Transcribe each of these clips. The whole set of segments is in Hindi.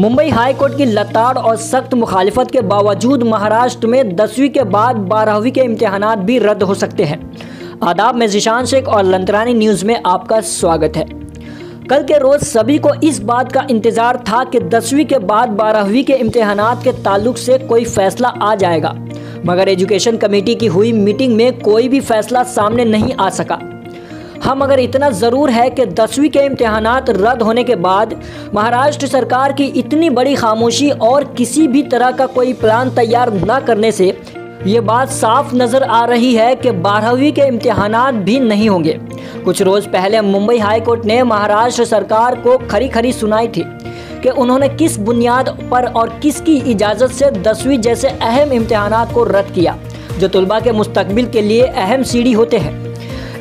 मुंबई हाई कोर्ट की लताड़ और सख्त मुखालिफत के बावजूद महाराष्ट्र में 10वीं के बाद 12वीं के इम्तिहानात भी रद्द हो सकते हैं। आदाब, मैं ज़ीशान शेख और लंतरानी न्यूज़ में आपका स्वागत है। कल के रोज़ सभी को इस बात का इंतज़ार था कि 10वीं के बाद 12वीं के इम्तिहानात के ताल्लुक से कोई फैसला आ जाएगा, मगर एजुकेशन कमेटी की हुई मीटिंग में कोई भी फैसला सामने नहीं आ सका। हाँ, मगर इतना ज़रूर है कि 10वीं के इम्तिहानात रद्द होने के बाद महाराष्ट्र सरकार की इतनी बड़ी खामोशी और किसी भी तरह का कोई प्लान तैयार न करने से ये बात साफ नज़र आ रही है कि 12वीं के इम्तिहानात भी नहीं होंगे। कुछ रोज़ पहले मुंबई हाई कोर्ट ने महाराष्ट्र सरकार को खरी सुनाई थी कि उन्होंने किस बुनियाद पर और किसकी इजाज़त से 10वीं जैसे अहम इम्तिहानात को रद्द किया, जो तुलबा के मुस्तकबिल के लिए अहम सीढ़ी होते हैं।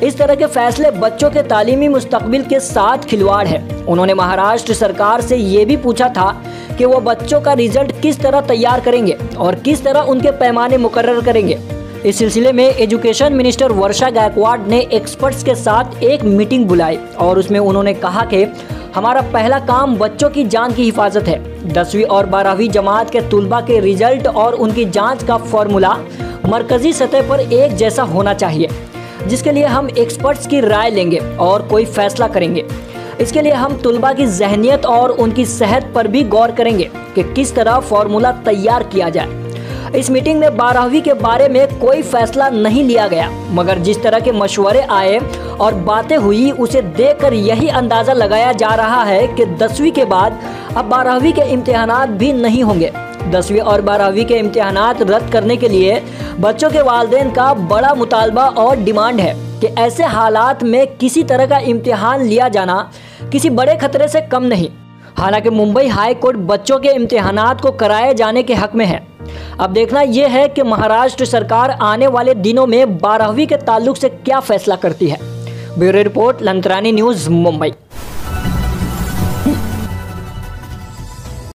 इस तरह के फैसले बच्चों के तालीमी मुस्तकबिल के साथ खिलवाड़ है। उन्होंने महाराष्ट्र सरकार से ये भी पूछा था कि वो बच्चों का रिजल्ट किस तरह तैयार करेंगे और किस तरह उनके पैमाने मुकर्रर करेंगे। इस सिलसिले में एजुकेशन मिनिस्टर वर्षा गायकवाड़ ने एक्सपर्ट्स के साथ एक मीटिंग बुलाई और उसमें उन्होंने कहा कि हमारा पहला काम बच्चों की जान की हिफाजत है। 10वीं और 12वीं जमात के तुलबा के रिजल्ट और उनकी जांच का फॉर्मूला मरकजी सतह पर एक जैसा होना चाहिए, जिसके लिए हम एक्सपर्ट्स की राय लेंगे और कोई फैसला करेंगे। इसके लिए हम तुलबा की जहनियत और उनकी सेहत पर भी गौर करेंगे कि किस तरह फॉर्मूला तैयार किया जाए। इस मीटिंग में 12वीं के बारे में कोई फैसला नहीं लिया गया, मगर जिस तरह के मशवरे आए और बातें हुई उसे देखकर यही अंदाज़ा लगाया जा रहा है कि 10वीं के बाद अब 12वीं के इम्तिहानात भी नहीं होंगे। 10वीं और 12वीं के इम्तिहानात रद्द करने के लिए बच्चों के वालिदैन का बड़ा मुतालबा और डिमांड है कि ऐसे हालात में किसी तरह का इम्तिहान लिया जाना किसी बड़े खतरे से कम नहीं। हालांकि मुंबई हाई कोर्ट बच्चों के इम्तिहानात को कराए जाने के हक में है। अब देखना यह है कि महाराष्ट्र सरकार आने वाले दिनों में 12वीं के ताल्लुक से क्या फैसला करती है। Bureau report, Lantrani news, Mumbai.